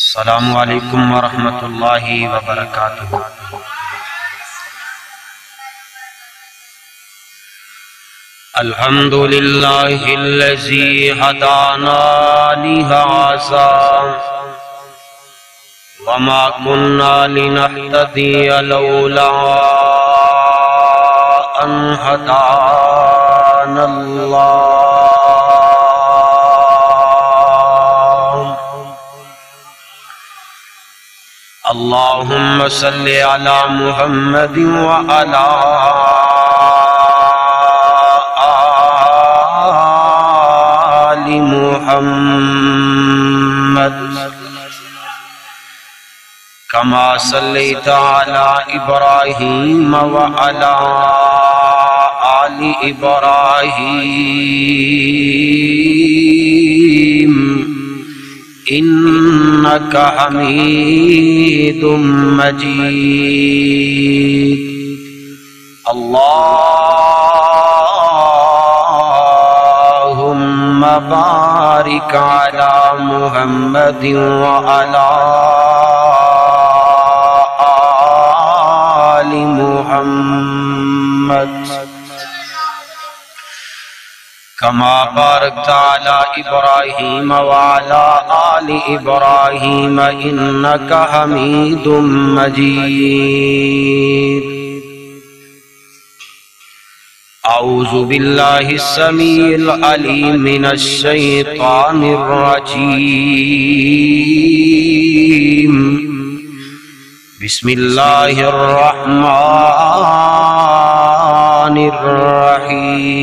السلام علیکم ورحمۃ اللہ وبرکاتہ۔ الحمد للہ الذی ہدانا لہذا وما كنا لنهتدی لولا ان ہدانا اللہ۔ اللہم صلی علی محمد وعلی آل محمد کما صلیت علی ابراہیم وعلی آل ابراہیم انک حمید مجید۔ اللہم بارک علی محمد وعلی آل محمد کما بارکت علی ابراہیم وعلی آل ابراہیم انک حمید مجید۔ اعوذ باللہ السمیع العلیم من الشیطان الرجیم، بسم اللہ الرحمن الرحیم۔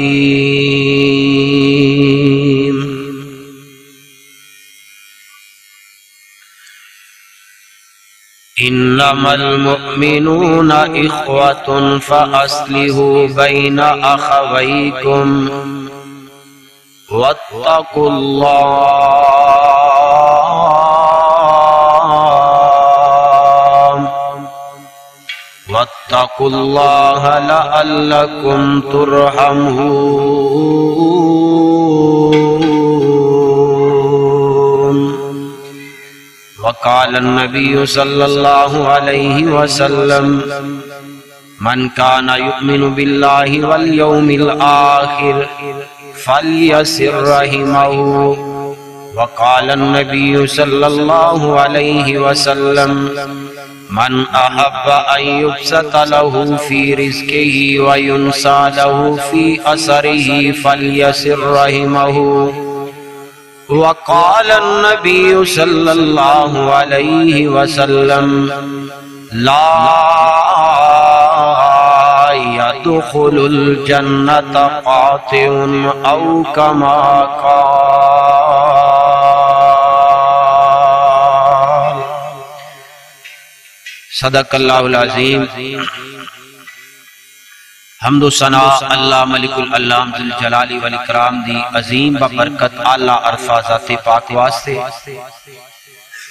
انما المؤمنون اخوة فاصلحوا بین اخویکم واتقوا اللہ لعلکم ترحمون۔ وقال النبی صلی اللہ علیہ وسلم من کان یؤمن باللہ والیوم الآخر فلیصل رحمہ۔ وقال النبی صلی اللہ علیہ وسلم من احب ان یبسط له فی رزقہ وینسى له فی اثرہ فلیصل رحمہ۔ وقال النبی صلی اللہ علیہ وسلم لا يدخل الجنة قاطع او کما قال۔ صدق اللہ العظیم۔ حمد و ثنا اللہ ملک العلام ذی الجلال والاکرام دی عظیم ببرکت اعلیٰ عرفہ ذات پاک واسطے،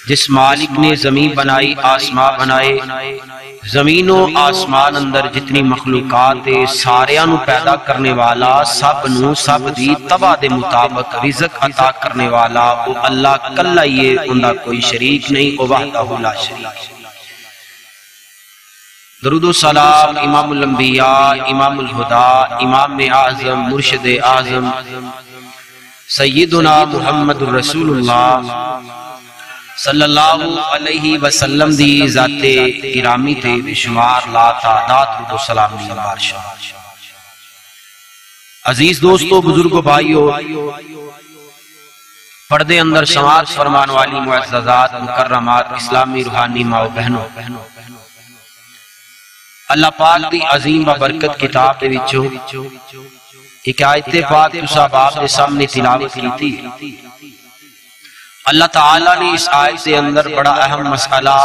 جس مالک نے زمین بنائی، آسمان بنائے، زمین و آسمان اندر جتنی مخلوقات ساریاں نو پیدا کرنے والا، سب نو سب دی تبع دے مطابق رزق عطا کرنے والا وہ اللہ کلا ہی ہے، اندا کوئی شریک نہیں، وہ وحدہ لا شریک۔ درود و سلام امام الانبیاء، امام الہدا، امام اعظم، مرشد اعظم سیدنا محمد رسول اللہ صلی اللہ علیہ وسلم دی ذات گرامی تے بے شمار لا تعداد درود و سلام دی بارشاہ۔ عزیز دوستو، بزرگو بھائیو، پردے اندر سماعت فرمان والی معززات مکرمات اسلامی روحانی ماں و بہنوں، اللہ پاک دی عظیم ببرکت کتاب دے وچوں ایک آیت پاک تساں باپ دے سامنے تلاوت کیتی۔ اللہ تعالیٰ نے اس آیت دے اندر بڑا اہم مسئلہ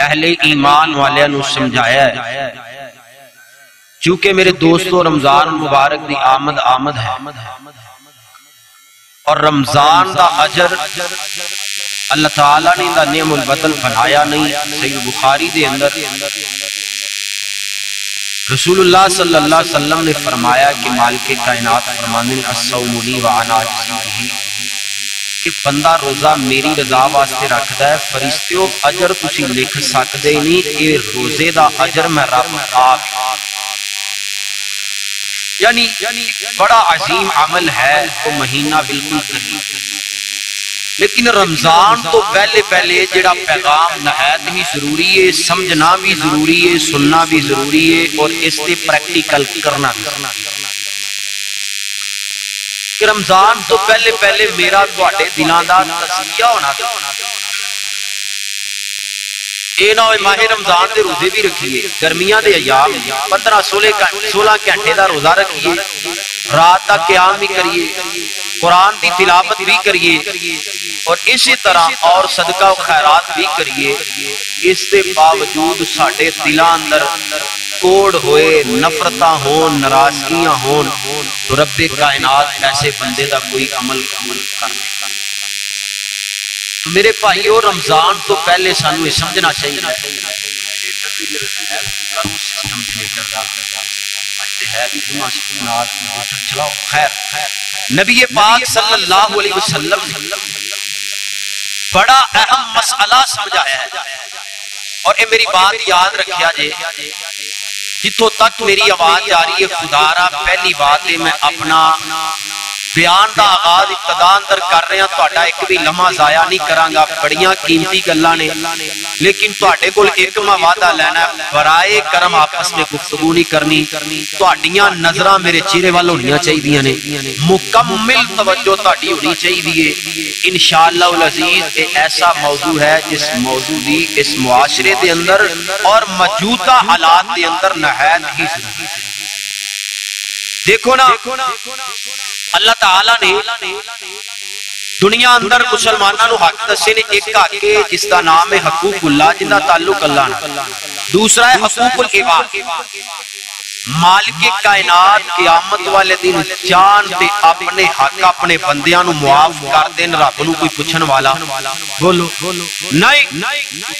اہل ایمان والیاں نو سمجھایا ہے، چونکہ میرے دوستو رمضان مبارک دی آمد ہے، اور رمضان دا اجر اللہ تعالیٰ نے دا نعم البدل بنایا نہیں۔ صحیح بخاری دے اندر رسول اللہ صلی اللہ علیہ وسلم نے فرمایا کہ مالک کائنات فرمانے الصوم لی وانا اجزی بہ، کہ بندہ روزہ میری رضا واسطے رکھدا ہے، فرشتیو اجر تسی لکھ سکدے نہیں، اے روزے دا اجر میں رب آپ یعنی بڑا عظیم عمل ہے تو مہینہ بالکل قریب، لیکن رمضان تو پہلے جڑا پیغام نہایت ہی ضروری ہے، سمجھنا بھی ضروری ہے، سننا بھی ضروری ہے اور اس سے پریکٹیکل کرنا بھی کہ رمضان تو پہلے میرا تواڈے دلاں دا تزکیہ ہونا اے نہ ہوئے ماہ رمضان دے روزے بھی رکھیے، گرمیاں دے ایام 15-16 گھنٹے دا روزہ رکھیے، رات دا قیام بھی کریے، قرآن دی تلاوت بھی کریے اور اسی طرح اور صدقہ و خیرات بھی کریے، اس کے باوجود ساڈے دلاں اندر کوڑ ہوئے، نفرتاں ہون، ناراضگیاں ہون تو رب کائنات ایسے بندے دا کوئی عمل قبول کر دے۔ تو میرے بھائیو رمضان تو پہلے سانو یہ سمجھنا چاہیے نبی پاک صلی اللہ علیہ وسلم بڑا اہم مسئلہ سمجھایا ہے اور اے میری بات یاد رکھیا جے، جتوں تک میری آواز جاری ہے خدا را پہلی بات ہے میں اپنا بیان دا آغاز ابتدا اندر کر رہے ہیں، تہاڈا ایک بھی لمحہ ضائع نہیں کراں گا، بڑیاں قیمتی گلاں نے لیکن تہاڈے کول ایک میں وعدہ لینا ہے، برائے کرم آپس میں گفتگو نہیں کرنی، تہاڈیاں نظراں میرے چہرے وال ہونیاں چاہیدیاں نے، مکمل توجہ تہاڈی ہونی چاہیے انشاءاللہ العزیز۔ یہ ایسا موضوع ہے جس موضوع دی اس معاشرے دے اندر اور موجودہ حالات دے اندر نہایت ہی دیکھو نا، اللہ تعالیٰ نے دنیا اندر مسلمانوں نو حق دسے نے، ایک حق ہے جس دا نام ہے حقوق اللہ، جن دا تعلق اللہ نال، دوسرا ہے حقوق العباد۔ مالک کائنات قیامت والے دن جان تے اپنے حق اپنے بندیاں نو معاف کر دین، رب نو کوئی پوچھن والا بولو نہیں،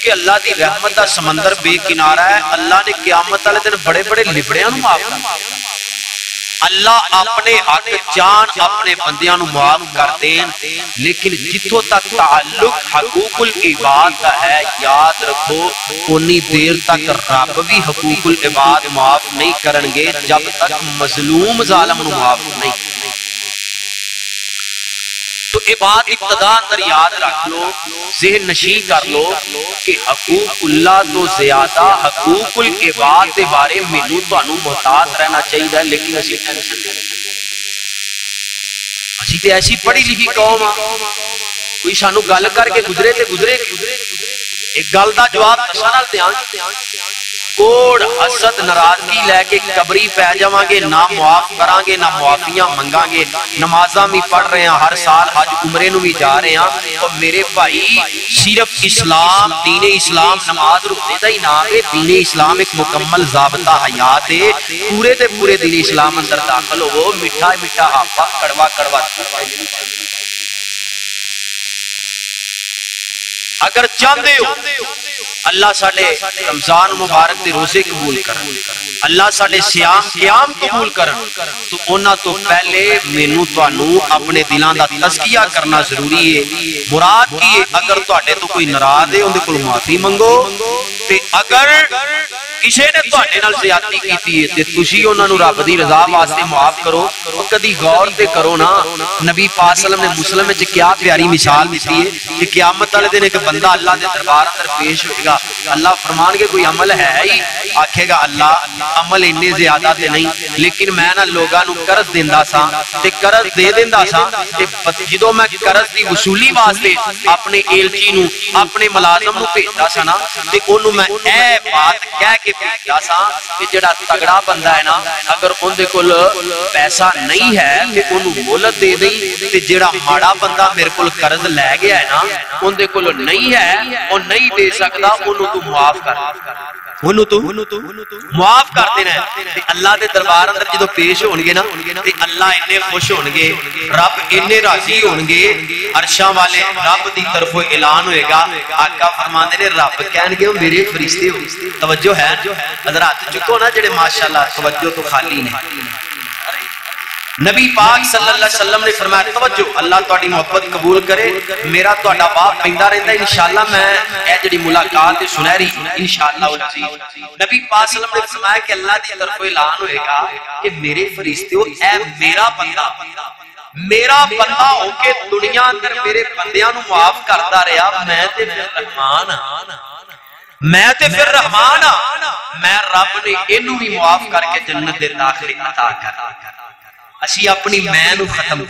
کہ اللہ دی رحمت دا سمندر بے کنارہ ہے، اللہ نے قیامت والے دن بڑے بڑے لبڑیاں نو معاف کر، اللہ اپنے حق جان اپنے بندیاں نو معاف کر دین، لیکن جتوں تک تعلق حقوق العباد کا ہے یاد رکھو انی دیر تک رب بھی حقوق العباد معاف نہیں کرن گے جب تک مظلوم ظالم نو معاف نہیں۔ تو یہ بات ابتدا اندر یاد رکھ لو، ذہن نشین کر لو کہ حقوق اللہ تو زیادہ حقوق العباد کے بارے مینوں تانوں محتاط رہنا چاہیے، لیکن اسی تے ایسی پڑھی لکھی قوم ہاں، کوئی سانوں گل کر کے گزرے تے گزرے ایک گل دا جواب اساں نال دھیان کوڑ حسد ناراضگی لے کے قبری پہ جاواں گے، نہ معاف کران گے نہ معافیاں منگاں گے، نمازاں بھی پڑھ رہے ہیں، ہر سال حج عمرے نو بھی جا رہے ہیں، اور میرے بھائی صرف اسلام دین اسلام نماز روزے دا ہی نام ہے، دین اسلام ایک مکمل ضابطہ حیات ہے، پورے تے پورے دین اسلام اندر داخل ہو، میٹھا میٹھا آپا کڑوا کڑوا اگر چاہتے ہو اللہ ساڑھے رمضان مبارک دے روزے قبول کرن، اللہ ساڑھے سیام قیام قبول کرن، تو اونا تو پہلے مینوں توانوں اپنے دلان دا تزکیہ کرنا ضروری ہے۔ مراد کی اگر تواڈے تو کوئی ناراض ہے اندے کول معافی منگو، تے اگر کسی نے تواڈے نال زیادتی کیتی ہے تے تسی انہاں نو رب دی رضا واسطے معاف کرو۔ کدی غور تے کرو نا، نبی پاک صلی اللہ علیہ وسلم نے مسلم وچ کیا پیاری مثال دتی ہے کہ قیامت والے دن ایک بندہ اللہ دے دربار اندر پیش ہوئے گا، اللہ فرمان کے کوئی عمل ہے ہی، آکھے گا اللہ عمل اتنے زیادہ تے نہیں، لیکن میں نا لوگاں نو قرض دیندا سا تے قرض دے دیندا سا، تے جدوں میں قرض دی وصولی واسطے اپنے ایلچی نو اپنے ملازم نو بھیجدا سا نا، تے اونوں میں اے بات کہہ کے بھیجدا سا کہ جڑا تگڑا بندہ ہے نا اگر اون دے کول پیسہ نہیں ہے تے اونوں مہلت دے دئی، تے جڑا ماڑا بندہ میرے کول قرض لے گیا ہے نا اون دے کول نہیں ہے او نہیں دے سکدا، اونوں تو معاف کر، اونوں تو معاف کر دینا ہے۔ تے اللہ دے دربار اندر جدوں پیش ہون گے نا تے اللہ اتنے خوش ہون گے، رب اتنے راضی ہون گے، عرشاں والے رب دی طرفوں اعلان ہوئے گا، آقا فرماندے نے رب کہن گے میرے فرشتے ہو، توجہ ہے حضرات چکو نا جڑے ماشاءاللہ توجہ تو خالی نہیں، نبی پاک صلی اللہ علیہ وسلم نے فرمایا توجہ اللہ تہاڈی محبت قبول کرے میرا تہاڈا باپ پیندا رہندا انشاءاللہ میں اے جڑی ملاقات سنہری انشاءاللہ العزیز نبی پاک صلی اللہ علیہ وسلم نے فرمایا کہ اللہ دی طرف اعلان ہوئے گا کہ میرے فرشتو اے میرا بندہ ہو کے دنیا اندر میرے بندیاں نو معاف کردا رہیا میں تے پھر رحمان میں رب نے اینو بھی معاف کر کے جنت دے داخلے عطا کر اسی اپنی میں نو ختم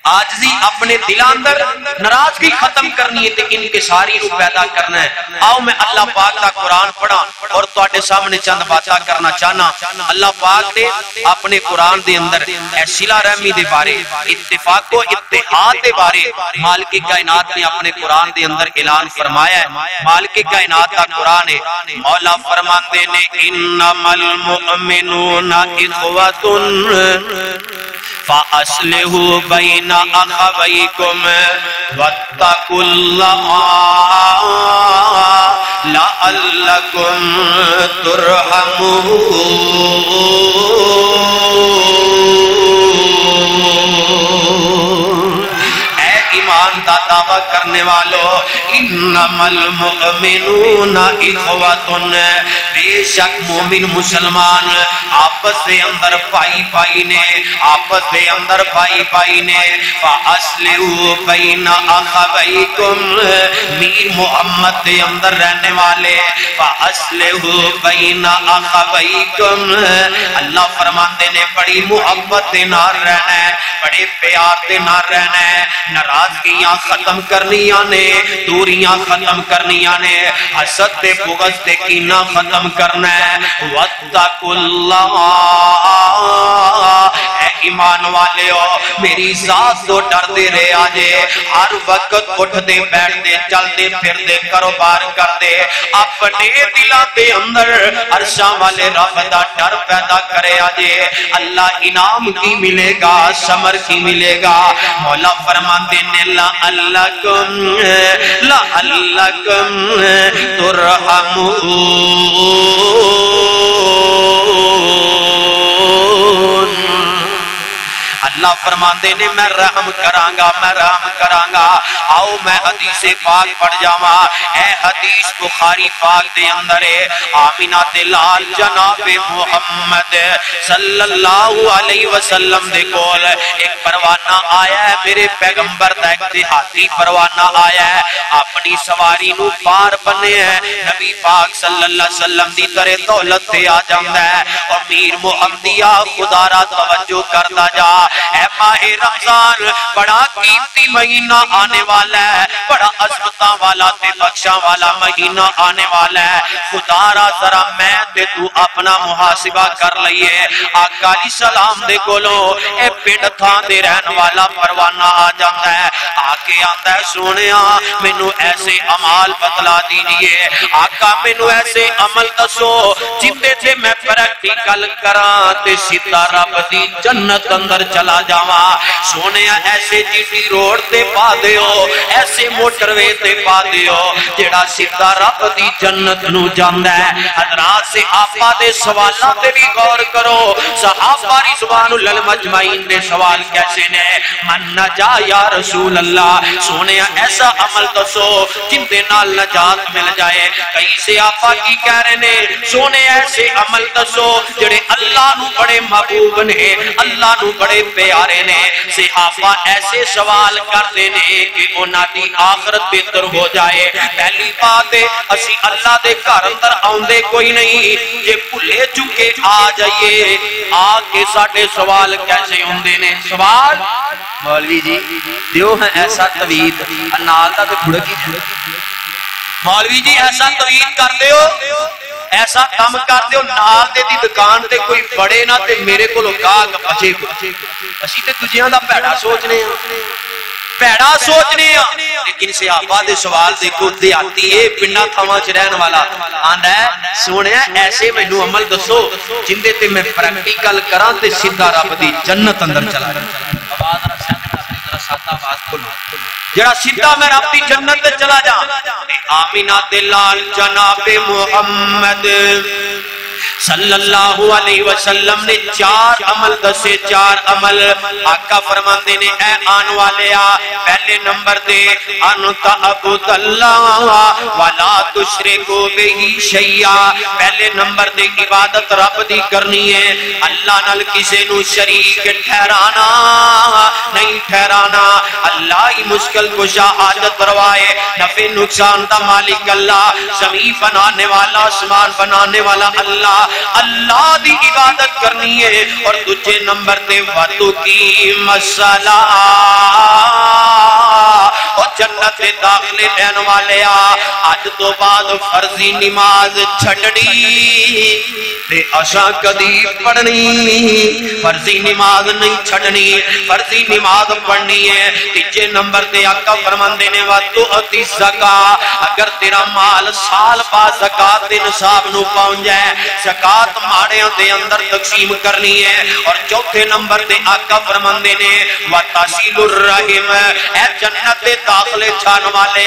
آجزی اپنے دل اندر ناراضگی ختم کرنی ہے تے انکساری نو پیدا کرنا ہے آؤ میں اللہ پاک کا قرآن پڑھا اور تواڈے سامنے چند باتاں کرنا چاہنا اللہ پاک نے اپنے قرآن دے اندر اے صلہ رحمی دے بارے اتفاق و اتحاد دے بارے مالک کائنات نے اپنے قرآن دے اندر اعلان فرمایا ہے مالک کائنات کا قرآن ہے مولا فرماندے نے انما المؤمنون اخوۃ فَأَصْلِحُوا بَيْنَ أَخَوَيْكُمْ وَاتَّقُوا اللَّهَ لَعَلَّكُمْ تُرْحَمُونَ اے ایمان کا دعویٰ کرنے والو انما المؤمنون اخوۃ بے شک مومن مسلمان آپس دے اندر پائی نے آپس دے اندر پائی نے فاصلحوا بین اخویکم میر محمد دے اندر رہنے والے فاصلحوا بین اخویکم اللہ فرماتے نے بڑی محبت دے نال رہنا ہے بڑے پیار دے نال رہنا ہے ناراضگیاں ختم کرنیاں نے دوریاں ختم کرنیاں نے حسد تے بغض تے کینہ ختم کرنا ہے واتقوا اللہ اے ایمان والے ہو میری ذات تو ڈر دے رہے آجے ہر وقت اٹھ دے بیٹھ دے چل دے پھر دے کاروبار کر دے اپنے دلوں دے اندر عرشاں والے رب دا ڈر پیدا کرے آجے اللہ انعام کی ملے گا ثمر کی ملے گا مولا فرماندے نے لعلکم ترحمون اللہ فرماندے نے میں رحم کرانگا آؤ میں حدیث پاک پڑھ جاواں اے حدیث بخاری پاک دے اندر ہے آمینہ دلال جناب محمد صلی اللہ علیہ وسلم دے کول ایک پروانہ آیا ہے میرے پیغمبر دا ایک دیہاتی پروانہ آیا ہے اپنی سواری نو پار بنے ہیں نبی پاک صلی اللہ علیہ وسلم دی طرح دولت تے آ جاندہ ہے امیر محمدیہ خدا را توجہ کرتا جا اے ماہ رمضان بڑا قیمتی مہینہ آنے والا ہے بڑا عظمتاں والا تے بخشاں والا مہینہ آنے والا ہے خدا را ذرا میں تے تو اپنا محاسبہ کر لئیے آقا علیہ السلام دے کولو اے پنڈ تھان دے رہن والا پروانہ آ جاتا ہے آکے آتا ہے سونیا مینوں ایسے عمال بتلا دیجئے آقا مینوں ایسے عمل دسو جتے تھے میں پریکٹیکل کران تے سیدھا رب دی جنت اندر چلا جاواں سونے ایسے جیٹی روڈ تے پا دیو ایسے موٹر وے تے پا دیو جڑا سیدھا رب دی جنت نو جاندا ہے حضرات سے آپا دے سوالاں تے بھی غور کرو صحابہ رضوان اللہ مجمعین دے سوال کیسے نے من نجا یا رسول اللہ سونے ایسا عمل دسو جن دے نال نجات مل جائے کئی سے آپا کی کہہ رہے نے سونے ایسے عمل دسو جڑے اللہ نو بڑے محبوب نے اللہ نو بڑے پیارے نے صحابہ ایسے سوال کرتے نے کہ انہاں دی آخرت بہتر ہو جائے پہلی بات ہے اسی اللہ دے گھر اندر آوندے کوئی نہیں یہ بھلے چکے آ جائیے آ کے ساڈے سوال کیسے ہوندے نے سوال مولوی جی دیو ہے ایسا توید نال دا تے بھڑکی مولوی جی ایسا توید کر دیو ایسا کام کر دیو نال دے دی دکان تے کوئی بڑے نہ تے میرے کو لوکا بچے کو اسی تے دجیاں دا پیڑا سوچنے لیکن صحابہ دے سوال دیکھو دیاتی ہے پنڈا تھاواں چ رہن والا آندا ہے سونیا ایسے مینوں عمل دسو جندے تے میں پریکٹیکل کراں تے سیدھا رب دی جنت اندر چلا جڑا سیدھا میں رب دی جنت تے چلا جا آمینہ دلال جناب محمد صلی اللہ علیہ وسلم نے 4 عمل دسے، 4 عمل آقا فرماندے نے اے آن والیا، پہلے نمبر دے ان تعبد اللہ ولا تشرکو بہ شیئا، پہلے نمبر دے عبادت رب دی کرنی ہے، اللہ نال کسے نو شریک ٹھہرانا نہیں ٹھہرانا، اللہ ہی مشکل کشا حاجت روائے، نفع نقصان دا مالک اللہ، زمین بنانے والا آسمان بنانے والا اللہ، اللہ دی عبادت کرنی ہے، اور دوسرے نمبر تے وَتُ قِیمَ الصَّلَاۃَ، اور جنت داخلے لین والے آج تو بعد فرضی نماز چھڑنی تے اشاں کدی پڑھنی، فرضی نماز نہیں چھڑنی، فرضی نماز پڑھنی ہے۔ تیجے نمبر تے آقا فرماندے نے وَتُؤْتِ الزَّکَاۃَ، اگر تیرا مال سال بعد زکات دے نصاب نو پہنچ جائے، زکات ماڑیاں دے اندر تقسیم کرنی ہے۔ اور چوتھے نمبر تے آقا فرماندے نے وَتَصِلُ الرَّحِمَ، اے جنت دے داخلے چھان والے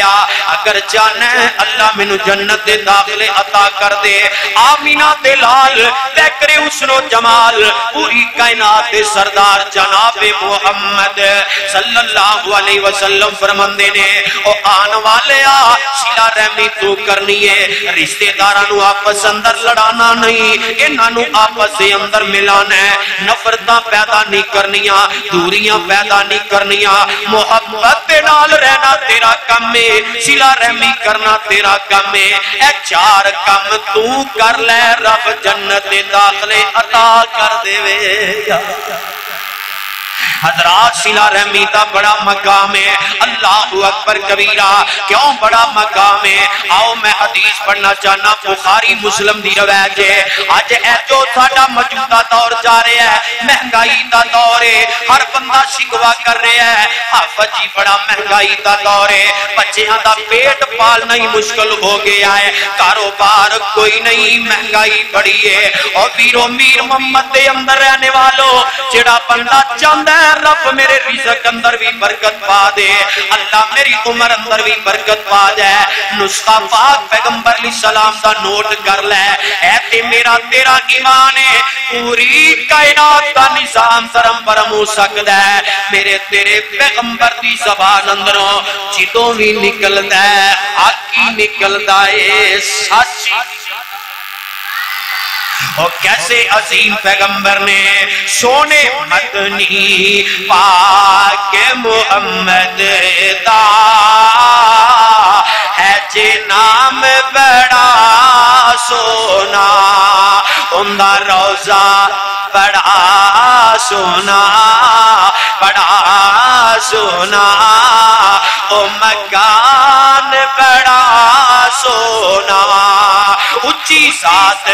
اگر جانا ہے اللہ مینو جنت دے داخلے عطا کر دے، آمینہ دے لال دیکھرے حسن و جمال پوری کائنات دے سردار جناب محمد صلی اللہ علیہ وسلم فرماندے نے او آن والے صلہ رحمی تو کرنی ہے، رشتہ دارانو آپس اندر لڑانا نہیں، انہانو آپس دے اندر ملانا ہے، نفرتاں پیدا نہیں کرنیاں، دوریاں پیدا نہیں کرنیاں، محبت دے نال رہنا تیرا کم ہے، صلہ رحمی کرنا تیرا کم ہے، اے 4 کم تو کر لے رب جنت داخلے عطا کر دے وے۔ حضرات صلہ رحمی دا بڑا مقام ہے، اللہ اکبر کبیرہ، کیوں بڑا مقام ہے؟ آؤ میں حدیث پڑھنا چاہنا، بخاری مسلم دی روایت ہے۔ آج اے جو ساڈا موجودہ دور جا رہا ہے، مہنگائی دا دور ہے، ہر بندہ شکوا کر رہا ہے، حافظ جی بڑا مہنگائی دا دور ہے، بچیاں دا پیٹ پالنا ہی مشکل ہو گیا ہے، کاروبار کوئی نہیں، مہنگائی بڑی ہے۔ اور ویرو میر محمد دے اندر رہنے والوں، جڑا بندہ چاہتا ہے رب میرے رزق اندر بھی برکت پا دے، اللہ میری عمر اندر بھی برکت پا جائے، نسخہ پاک پیغمبر علیہ السلام دا نوٹ کر لے، اے تے میرا تیرا ایمان ہے، پوری کائنات دا نظام درم برم ہو سکتا ہے، میرے تیرے پیغمبر دی زبان اندروں جدوں بھی نکلتا ہے، حق ہی نکلتا ہے، سچ۔ اور کیسے عظیم پیغمبر نے سونے مدنی پاک محمد دا ہے جے نام بڑا سونا، اندہ روزہ بڑا سونا، بڑا سونا، او مکان بڑا سونا، اچھی ذات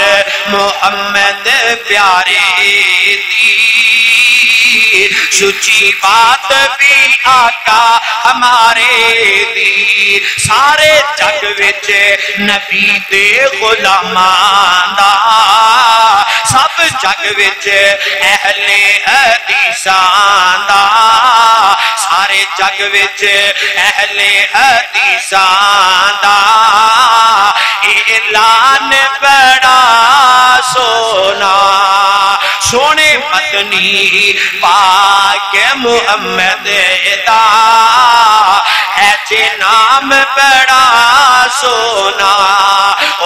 محمد پیارے دی، سچی بات بھی آقا ہمارے دی، سارے جگ وچ نبی دے غلامان دا، سب جگ وچ اہل حدیثاں دا، سارے جگ وچ اہل حدیثاں دا، اعلان بڑا سونا، سونے مدنی پاک محمد دا ہے جے نام بڑا سونا،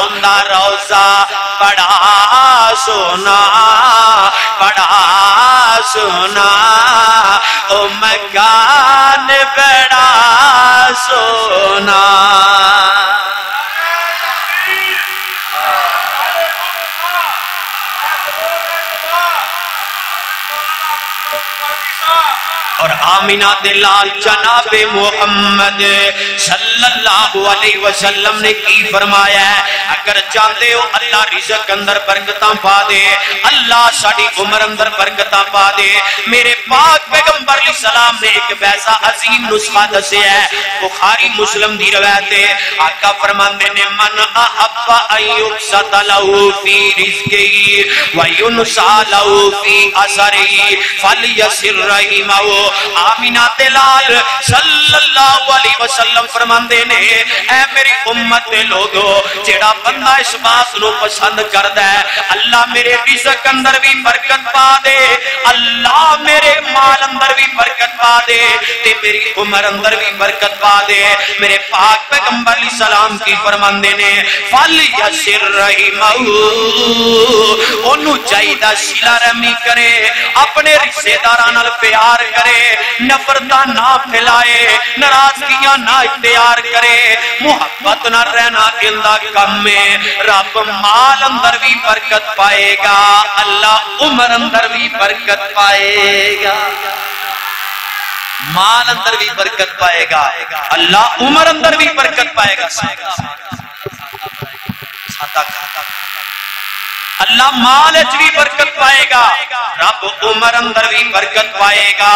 اندہ روزہ بڑا سونا، بڑا سونا، او مکان بڑا سونا۔ اور آمینہ دلال جناب محمد صلی اللہ علیہ وسلم نے کی فرمایا ہے، اگر چاہتے ہو اللہ رزق اندر برکتاں پا دے، اللہ ساڑی عمر اندر برکتاں پا دے، میرے پاک پیغمبر علیہ السلام نے ایک ویسا عظیم نسخہ دسے ہے، بخاری مسلم دی روایت ہے، آقا فرماندے نے من احب ان یبسط لہو فی رزقی وینسا لہو فی اثری فلیصل رحمہ، آمینہ دے لال صلی اللہ علیہ وسلم فرماندے نے اے میری امت دے لوگو جیڑا بندہ اس بات نو پسند کردہ ہے اللہ میرے رزق اندر بھی برکت پا دے، اللہ میرے مال اندر بھی برکت پا دے تے میری عمر اندر بھی برکت پا دے۔ میرے پاک پیغمبر علیہ السلام کی فرماندے نے فَلْيَسِرْ رَحِمَهُ انہوں چاہیدہ صلہ رحمی کرے، اپنے رشتہ داران پیار کرے، نفرتہ نہ پھیلائے، ناراضگیاں نہ اختیار کرے، محبت نہ رہنا اندہ کم میں، رب مال اندر بھی برکت پائے گا، اللہ عمر اندر بھی برکت پائے گا، مال اندر بھی برکت پائے گا، اللہ عمر اندر بھی برکت پائے گا، اللہ مال اچ بھی برکت پائے گا، رب عمر اندر بھی برکت پائے گا۔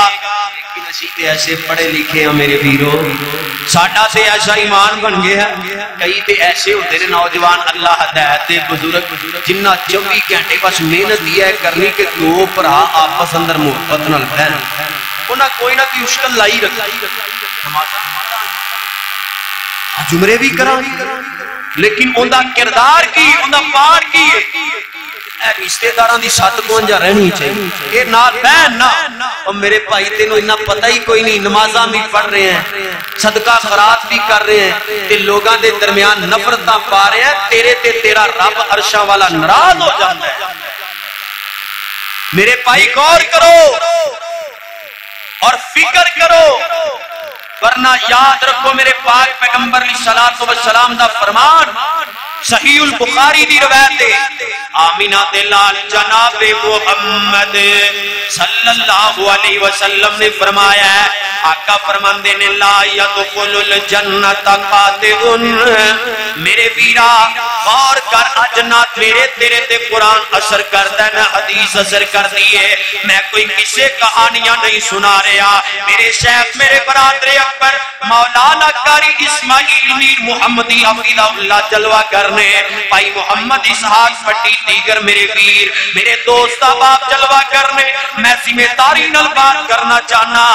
لیکن اسی تے ایسے پڑھے لکھے ہیں میرے بیرو، ساڈا تے ایسا ایمان بن گیا ہے، کئی تے ایسے ہوتے ہیں نوجوان اللہ ہدایت دے بزرگ جنہ 24 گھنٹے بس محنت یہ ہے کرنی کہ دو بھرا آپس اندر محبت نال بہن، انہاں کوئی نہ کوئی مشکل لائی رکھا، جمرے بھی کرا لیکن اندہ کردار کی اندہ پار کی رشتے داراں دی 752 رہنی چاہیے، یہ نال بہن نہ اور میرے بھائی تینوں اتنا پتہ ہی کوئی نہیں، نمازاں بھی پڑھ رہے ہیں، صدقہ خیرات بھی کر رہے ہیں تے لوگاں دے درمیان نفرتاں پا رہے ہیں، تیرے تے تیرا رب عرشاں والا ناراض ہو جاتا ہے۔ میرے بھائی غور کرو اور فکر کرو، ورنہ یاد رکھو میرے پاک پیغمبر علیہ السلام دا فرمان صحیح البخاری دی روایت ہے، آمینہ دے لال جناب محمد صلی اللہ علیہ وسلم نے فرمایا ہے، آقا فرماندے نے لا یدخل الجنت قاطعن، میرے ویرا غور کر اجنات میرے تیرے تے قرآن اثر کرتا ہے نہ حدیث اثر کر دیئے، میں کوئی کسے کہانیاں نہیں سنا رہا، میرے شیخ میرے برادر اکبر مولانا قاری اسماعیل میر محمدی حفیظہ اللہ جلوہ کرنے، بھائی محمد اسحاق پٹی دیگر میرے ویر میرے دوست احباب جلوہ کرنے، میں ذمہ داری نال بات کرنا چاہنا،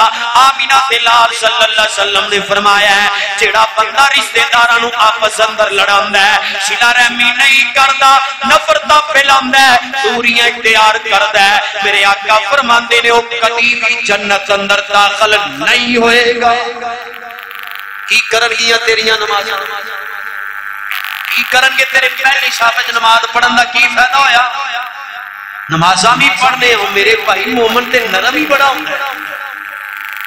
آمینہ دلال صلی اللہ علیہ وسلم نے فرمایا ہے جیڑا بندہ رشتے دارانوں آپس اندر لڑاندا ہے، صلہ رحمی نہیں کردا، نفرتاں پھیلاندا ہے، دوریاں اختیار کردا ہے، میرے آقا فرماندے نے وہ کبھی بھی جنت اندر داخل نہیں ہوئے گا۔ کی کرن گیاں تیریاں نمازاں، کی کرن گے تیرے پہلی شابج نماز پڑھن دا کی فائدہ ہویا؟ نمازاں بھی پڑھنے ہو میرے بھائی مومن تے نرم ہی بڑا ہوں،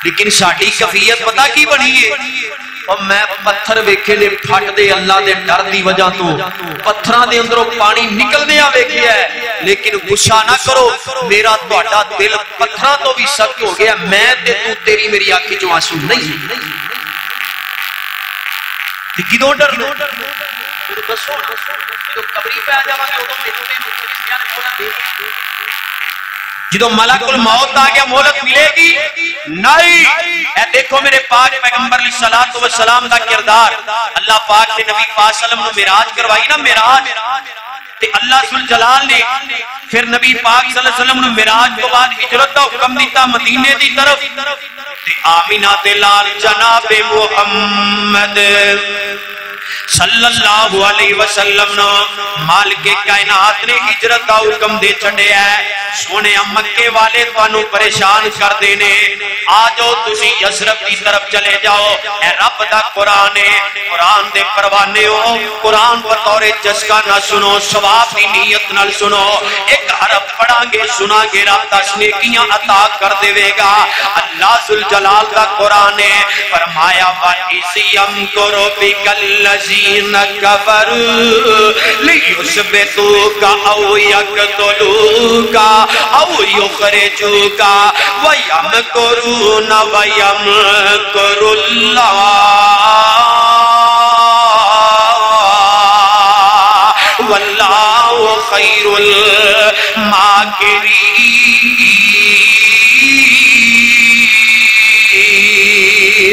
لیکن ساڑھی کفیت پتہ کی بنی ہے، اور میں پتھر ویکھے نے پھٹ دے اللہ دے ڈر دی وجہ تو پتھراں دے اندروں پانی نکل دیا ویکھے ہے، لیکن غصہ نہ کرو میرا تہاڈا دل پتھراں تو بھی سخت ہو گیا، میں تے تو تیری میری آنکھ چوں آنسو نہیں کدوں ڈر لو دسو جدوں قبری پہ آ جاواں گے اودوں جدو ملک الموت آ گیا مہلت ملے گی نہیں۔ اے دیکھو میرے پاک پیغمبر علیہ السلام دا کردار، اللہ پاک نے نبی پاک صلی اللہ علیہ وسلم نے معراج کروائی نا، معراج تے اللہ ذوالجلال نے پھر نبی پاک صلی اللہ علیہ وسلم نے معراج کو بعد ہجرت دا حکم دیتا مدینے دی طرف، تے آمینہ دے لال جناب محمد صلی اللہ علیہ وسلم نے مالک کائنات نے ہجرت دا حکم دے چھڑے ہے، سونے مکے والے توانوں پریشان کر دینے، آجو تسی یسرب کی طرف چلے جاؤ، اے رب دا قرآن ہے، قرآن دے پروانے ہو، قرآن بطور جسکا نہ سنو، ثواب دی نیت نہ سنو، ایک حرف پڑھا گے سنا گے رب دس نیکیاں عطا کر دے گا، اللہ ذوالجلال دا قرآن ہے، فرمایا وَإِذْ يَمْكُرُ بِكَ الَّذِينَ كَفَرُوا لِيُثْبِتُوكَ أَوْ يَقْتُلُوكَ أَوْ يُخْرِجُوكَ وَيَمْكُرُونَ وَيَمْكُرُ اللَّهُ وَاللَّهُ خَيْرُ الْمَاكِرِينَ۔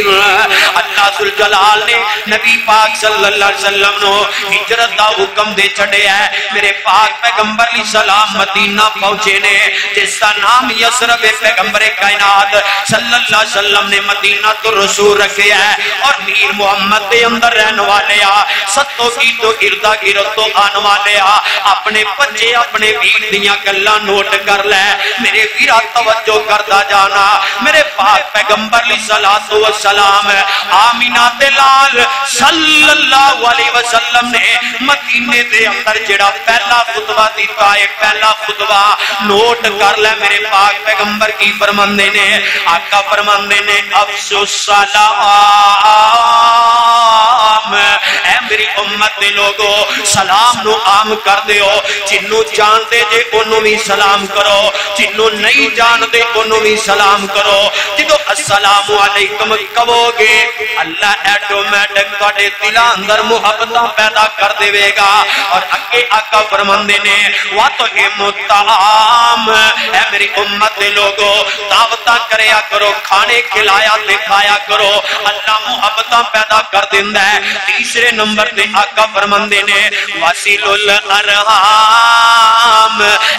نصیر۔ اللہ ذوالجلال نے نبی پاک صلی اللہ علیہ وسلم نو ہجرت دا حکم دے چھڑے ہے۔ میرے پاک پیغمبر علیہ السلام مدینہ پہنچے نے جس کا نام یثرب پیغمبر کائنات صلی اللہ علیہ وسلم نے مدینہ تو رسول رکھے ہے اور میر محمد دے اندر رہنے والے آ ستوں کی تو اردا گرد تو آنے والے آ اپنے بچے اپنے ویر دیاں گلاں نوٹ کر لے میرے ویرا توجہ کردا جانا۔ میرے پاک پیغمبر علیہ السلام آمینہ دے لال صلی اللہ علیہ وسلم نے مدینے دے اندر جڑا پہلا خطبہ دیتا ہے پہلا خطبہ نوٹ کر لے میرے پاک پیغمبر کی فرماندے نے آقا فرماندے نے افسو السلام اے میری امت دے لوگو سلام نو عام کر دیو جنوں جان دے جے انہوں بھی سلام کرو جنوں نہیں جان دے انہوں بھی سلام کرو جدو السلام علیکم کہو گے اللہ ایٹومیٹک توڑے دلہ اندر محبتہ پیدا کر دے گا اور اگے آقا فرماندے نے وَطْعِمُ الطَّعَامَ اے میری امت دے لوگو دعوتاں کریا کرو کھانے کھلایا دکھایا کرو اللہ محبتاں پیدا کر دیندہ ہے۔ تیسرے نمبر دے آقا فرماندے نے وَسِلُ الْأَرْحَامِ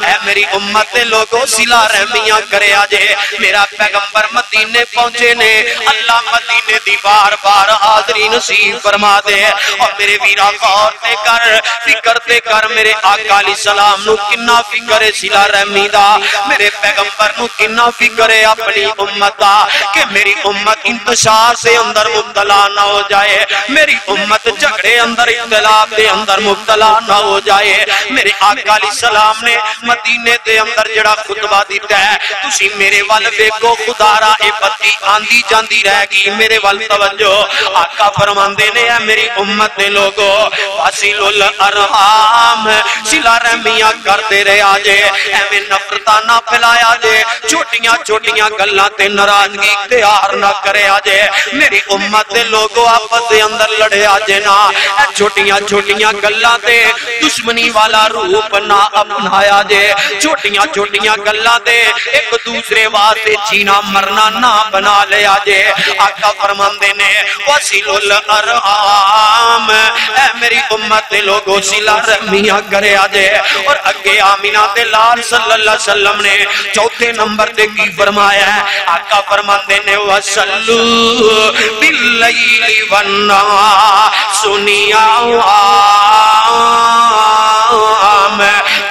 اے میری امت دے لوگو صلہ رحمیاں کرے آجے میرا پیغمبر مدینے پہنچے نے اللہ مدینے دی بار بار حاضری نصیب فرما دے اور میرے ویرا غور تے کر فکر تے کر میرے آقا علیہ السلام نو کنا فکر ہے صلہ رحمی دا میرے پیغمبر نو کنا فکر ہے اپنی امت دا کہ میری امت انتشار سے اندر مبتلا نہ ہو جائے میری امت جھگڑے اندر اختلاف دے اندر مبتلا نہ ہو جائے۔ میرے آقا علیہ السلام نے مدینے دے اندر جڑا خطبہ دیتا ہے تسی میرے وال ویکھو خدا را اے بتی آندی جاندی رہ گی میرے وال توجہ آقا فرماندے نے اے میری امت دے لوگو وَسِلُ الْأَرْحَامِ صلہ رحمیاں کرتے رہے آجے ایمیں نفرتہ نہ پھیلایا جے چھوٹیاں چھوٹیاں گلاں تے ناراضگی اختیار نہ کرے آجے میری امت دے لوگو آپس دے اندر لڑے آجے نا اے چھوٹیاں چھوٹیاں گلاں تے دشمنی والا روپ نہ اپنایا جے چھوٹیاں چھوٹیاں گلاں تے ایک دوسرے واسطے جینا مرنا نہ بنا لے آجے آقا فرماندے نے وَسِلُ الْأَرْحَامِ اے میری امت دے لوگو صلہ رحمیاں کرے آجے اور اگے آمینہ دے لال صلی اللہ علیہ وسلم نے چوتھے نمبر دے کی فرمایا ہے آقا فرماندے نے وَسَلُّ بِاللَّيْلِ وَالنَّهَارِ سُنِيَا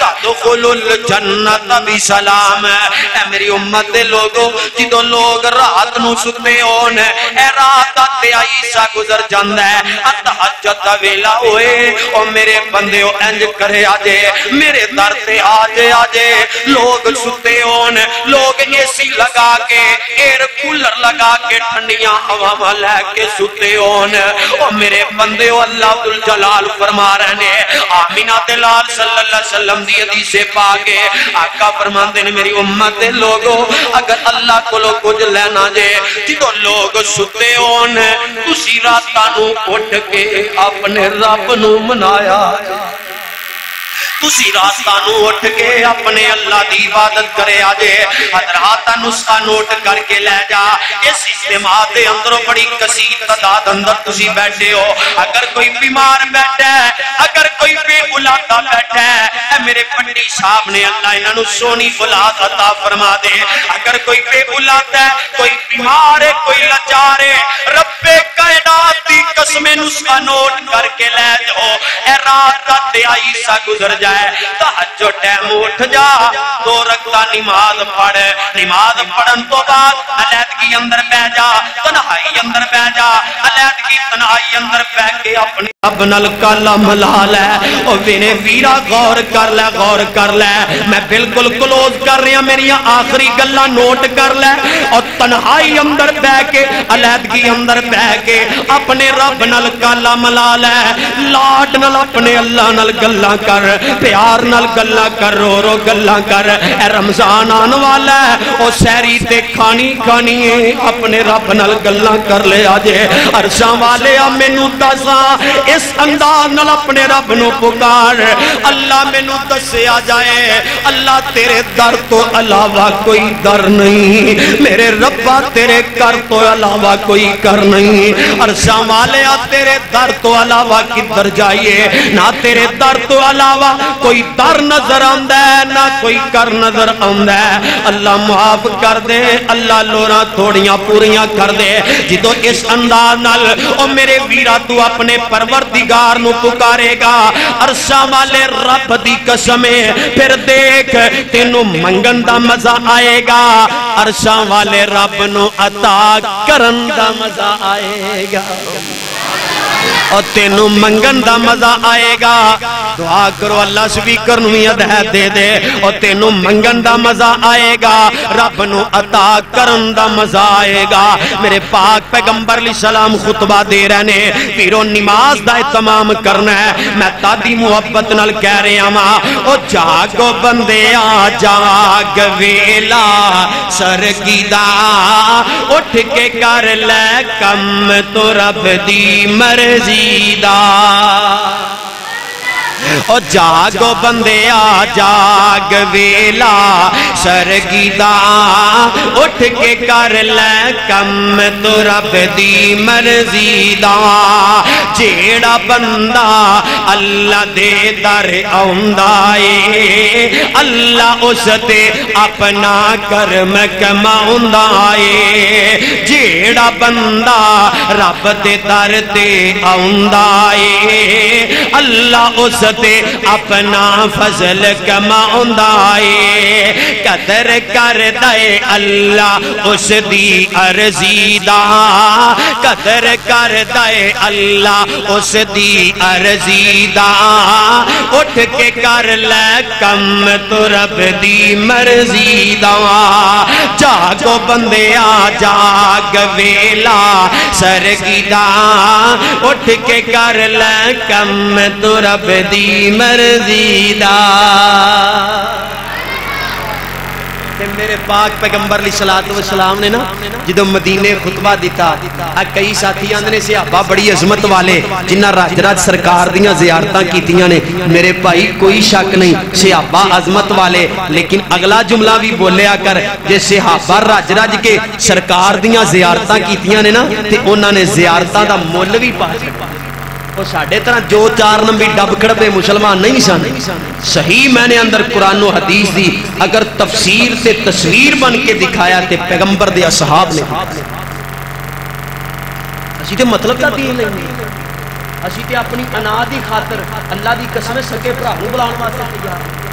تدخل الجنت بسلام اے میری امت دے لوگو جدو لوگ رات نو سکتے ہون اے رات تے عیسیٰ گزر جاندہ ہے تہجد دا ویلا ہوئے او میرے بندے او انج کرے آجے میرے در تے آجے آجے لوگ سکتے ہون لوگ ایسی لگا کے ایر کولر لگا کے ٹھنڈیاں ہوا لے کے سکتے ہون او میرے بندے او اللہ ذوالجلال فرما رہنے آمینہ دلال صلی اللہ علیہ وسلم دی حدیث پاکے آقا فرماندے نے میری امت دے لوگو اگر اللہ کو لوگ کچھ لینا جے جدو لوگ ستے ہون تسی راتانو اٹھ کے اپنے رب نو منایا تسی راستانو اٹھ کے اپنے اللہ دی عبادت کرے آجے حضرات نسخہ نوٹ کر کے لے جا اس اجتماع دے اندروں بڑی کثیر تعداد اندر تسی بیٹھے ہو اگر کوئی بیمار بیٹھا ہے اگر کوئی بے اولادا بیٹھا ہے اے میرے پنڈی صاحب نے اللہ انہوں سونی اولاد عطا فرما دے اگر کوئی بے اولاد ہے کوئی بیمار ہے کوئی لاچار ہے رب کائنات دی قسم نسخہ نوٹ کر کے لے جاؤ اے رات کا دیائی سا گزر جائے تہجد ٹائم اٹھ جا دو رکعتہ نماز پڑھ نماز پڑھن تو بعد علیحدگی اندر بیٹھ جا تنہائی اندر بیٹھ جا علیحدگی تنہائی اندر بیٹھ کے اپنے رب نال کلام لا لے او میرے ویرا غور کر لے میں بالکل کلوز کر رہا میری آخری گلاں نوٹ کر لے اور تنہائی اندر بیٹھ کے علیحدگی اندر بیٹھ کے اپنے رب نال کالا ملا لے لاڈ نال اپنے اللہ نال گلاں کر پیار نال گلاں کر رو رو گلاں کر اے رمضان آن والا ہے او سحری تے کھانی کھانی ہے اپنے رب نال گلاں کر لے آجے عرشاں والے مینوں دسا اس انداز نال اپنے رب نو پکار اللہ مینوں دسیا جائے اللہ تیرے در تو علاوہ کوئی در نہیں میرے ربا تیرے کر تو علاوہ کوئی کر نہیں عرشاں والے تیرے در تو علاوہ کدھر جائیے نہ تیرے در تو علاوہ کوئی در نظر آندہ ہے نہ کوئی کر نظر آندہ ہے اللہ معاف کر دے اللہ لوراں تھوڑیاں پوریاں کر دے جدو اس انداز نال او میرے ویرا تو اپنے پروردگار نو پکارے گا عرشاں والے رب دی قسمیں پھر دیکھ تینوں منگن دا مزہ آئے گا عرشاں والے رب نو عطا کرن دا مزہ آئے گا اور تینوں منگن دا مزہ آئے گا دعا کرو اللہ سپیکر نو ہدایت دے دے اور تینوں منگن دا مزہ آئے گا رب نو عطا کرن دا مزہ آئے گا میرے پاک پیغمبر علیہ السلام خطبہ دے رہنے پیرو نماز دا اہتمام کرنا ہے میں تادی محبت نال کہہ رہے ہاں او جاگو بندے آ جاگ ویلا سرگیدہ اٹھ کے کر لے کم تو رب دی مرضی او جاگو بندے آ جاگ ویلا سرگیدہ اٹھ کے کر لے کم تو رب دی مرضی دا جیڑا بندہ اللہ دے در آؤندائے اللہ اس تے اپنا کرم کماؤندائے جیڑا بندہ رب دے در تے آؤندائے اللہ اس تے اپنا فضل کماؤندائے قدر کر دے اللہ اس دی عرضی دا قدر کر دے اللہ اس دی عرضی دا اٹھ کے کر لے کم تو رب دی مرضی دا جاگو بندے آ جاگ ویلا سرگیدہ اٹھ کے کر لے کم تو رب دی مرضی دا میرے پاک پیغمبر علیہ السلام نے نا جدو مدینے خطبہ دیتا کئی ساتھی آندھنے صحابہ بڑی عظمت والے جنہ راج راج سرکار دیاں زیارتاں کیتیاں نے میرے بھائی کوئی شک نہیں صحابہ عظمت والے لیکن اگلا جملہ بھی بولیا کر جے صحابہ راج راج کے سرکار دیاں زیارتاں کیتیاں نے نا تے انہاں نے زیارتاں دا مول بھی پا وہ ساڑھے طرح جو چار نمبی ڈب کڑپے مسلمان نہیں سن صحیح میں نے اندر قرآن و حدیث دی اگر تفسیر سے تصویر بن کے دکھایا تے پیغمبر دے اصحاب نے اسی تے مطلب کا دین نہیں اسی تے اپنی انا دی خاطر اللہ دی قسم سکے بھراؤں بلاؤں واسطے تیار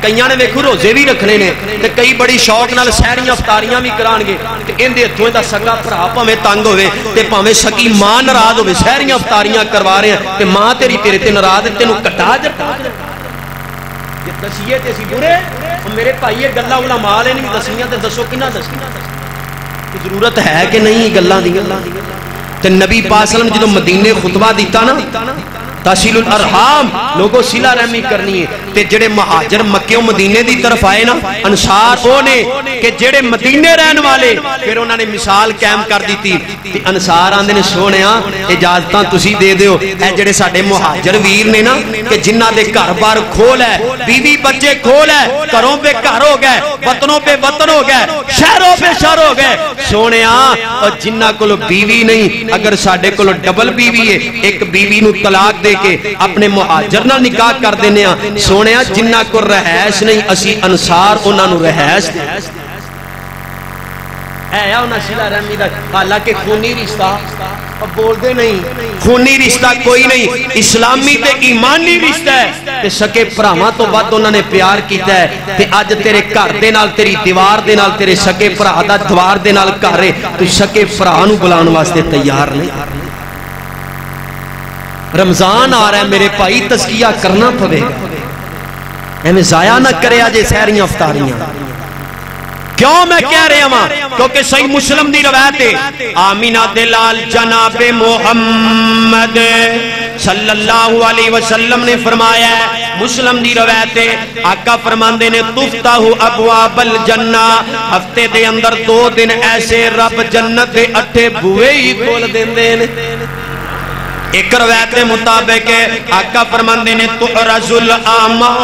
کئیاں نے ویکھو روزے بھی رکھنے نے تے کئی بڑی شوق نال سحریاں افطاریاں بھی کران گے تے اندے ہتھوں دا سگا بھرا پاویں تنگ ہوے تے پاویں سکی ماں ناراض ہوے سحریاں افطاریاں کروا رہے ہیں تے ماں تیری تیرے تے ناراض تینوں کٹا جٹا جے دسیے تے اسی برے میرے بھائی یہ گلاں علماء نے نہیں دسیاں تے دسو کنا دسیاں کہ ضرورت ہے کہ نہیں گلاں دی تے نبی پاک صلی اللہ علیہ وسلم جدوں مدینے خطبہ دیتا نا تحصیل الارحام لوگوں صلہ رحمی کرنی ہے تے جڑے مہاجر مکے و مدینے دی طرف آئے نا انصار وہ نے کہ جڑے مدینے رہن والے پھر انہوں نے مثال قائم کر دی تھی کہ انصار آندے نے سونیا اجازتاں تسی دے دیو اے جڑے ساڑے مہاجر ویر نے نا کہ جنہ دے گھر بار کھول ہے بیوی بچے کھول ہے گھروں پہ گھر ہو گئے وطنوں پہ وطن ہو گئے شہروں پہ شہر ہو گئے سونیا اور جنہ کو بیوی نہیں اگر ساڑے کو ڈبل بیوی ہے ایک بیوی نو طلاق دے کے اپنے مہاجر نہ نکاح کر دینے ہیں سونیا جنہ کو رہائش نہیں اسی انصار انہاں نو رہائش دے اے یا انہاں صلہ رحمی دا حالانکہ خونی رشتہ اب بول دے نہیں خونی رشتہ کوئی نہیں اسلامی تے ایمانی رشتہ ہے تے سکے پراواں تو بعد انہوں نے پیار کیتا ہے تے آج تیرے گھر دے نال تیری دیوار دے نال تیرے سکے پرا دا دیوار دے نال گھر ہے تو سکے پرا نو بلان واسطے تیار نہیں رمضان آ رہا ہے میرے بھائی تزکیہ کرنا پوے گا ہمیں ضائع نہ کرے آجے سحریاں افطاریاں کیوں میں کہہ رہے ہیں؟ کیونکہ صحیح مسلم دی روایت ہے آمینہ دلال جناب محمد صلی اللہ علیہ وسلم نے فرمایا ہے، مسلم دی روایت ہے، آقا فرماندے نے تفتح ابواب الجنہ، ہفتے دے اندر 2 دن ایسے رب جنت دے 8 بوئے ہی کھول دیندے نے۔ ایک روایت مطابق آقا فرماندے نے تعرض الاعمال،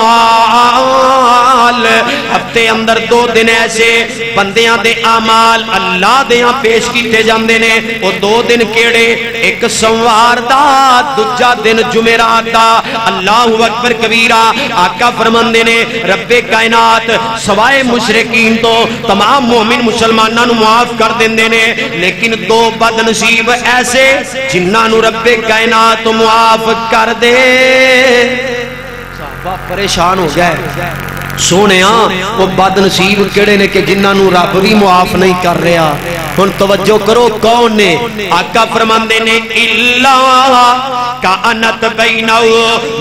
ہفتے اندر 2 دن ایسے بندیاں دے اعمال اللہ دیاں پیش کیتے جاندے نے۔ وہ 2 دن کیڑے؟ ایک سوار دا، دوجا دن جمعرات دا۔ اللہ اکبر کبیرہ۔ آقا فرماندے نے رب کائنات سوائے مشرکین تو تمام مومن مسلماناں نو معاف کر دیندے نے، لیکن 2 بد نصیب ایسے جنہاں نو رب کائنات معاف کر دے۔ صحابہ پریشان ہو گئے، سونے وہ بد نصیب کیڑے نے کہ جنہاں نو رب بھی معاف نہیں کر رہا؟ ہن توجہ کرو کون نے؟ آقا فرماندے نے الا کانت بینہ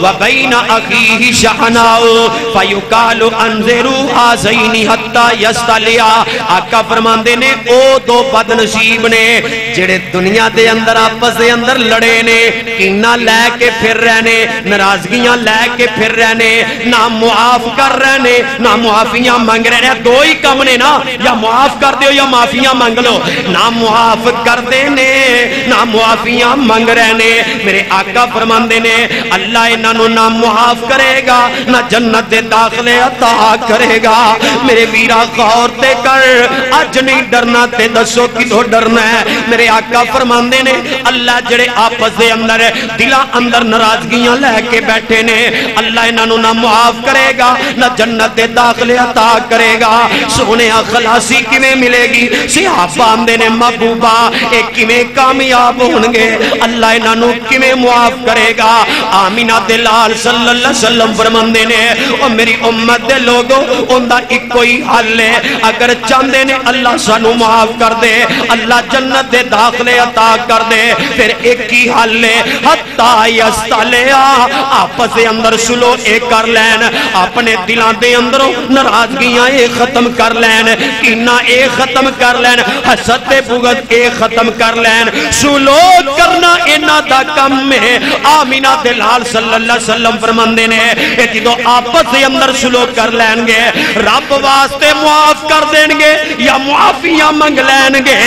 و بین اخیہ شحنہ فیقال انذروا ہذین حتی یستلیا۔ آقا فرماندے نے او 2 بد نصیب نے جڑے دنیا دے اندر آپس دے اندر لڑے نے، کینہ لے کے پھر رہنے، ناراضگیاں لے کے پھر رہنے، نہ معاف کر رہنے نہ معافیاں مانگ رہنے۔ 2 ہی کم نے نا، یا معاف کر دیو یا معافیاں مانگ لو۔ نہ معاف کر دینے نہ معافیاں مانگ رہنے۔ میرے آقا فرماندے نے اللہ انہاں نو نہ معاف کرے گا نہ جنت دے داخلے عطا کرے گا۔ میرے ویرا غور تے کر، اج نہیں ڈرنا تے دسو کدوں ڈرنا ہے؟ میرے آقا فرماندے نے اللہ جڑے آپس دے اندر دلاں اندر ناراضگیاں لے کے بیٹھے نے، اللہ انہاں نو نہ معاف کرے گا نہ جنت دے داخلے عطا کرے گا۔ سونے خلاصی کیویں ملے گی؟ صحابہ آندے نے محبوبہ اے کیویں کامیاب ہونگے؟ اللہ انہاں نو کیویں معاف کرے گا؟ آمینہ دلال صلی اللہ علیہ وسلم فرماندے نے او میری امت دے لوگوں اوندا ایک کوئی حل ہے، اگر چاندے نے اللہ سانو معاف کر دے، اللہ جنت دے داخلے عطا کر دے، پھر ایک ہی حل ہے حتی یستلیا، آپس دے اندر سلو اے کر لین، اپنے دلاں دے اندروں ناراضگیاں اے ختم کر لین، کینہ اے ختم کر لین، حسد تے بغض اے ختم کر لین۔ سلوک کرنا انہاں دا کم ہے۔ آمینہ دلال صلی اللہ علیہ وسلم فرماندے نے اے جدوں آپس دے اندر سلوک کر لین گے رب واسطے معاف کر دین گے یا معافیاں منگ لین گے۔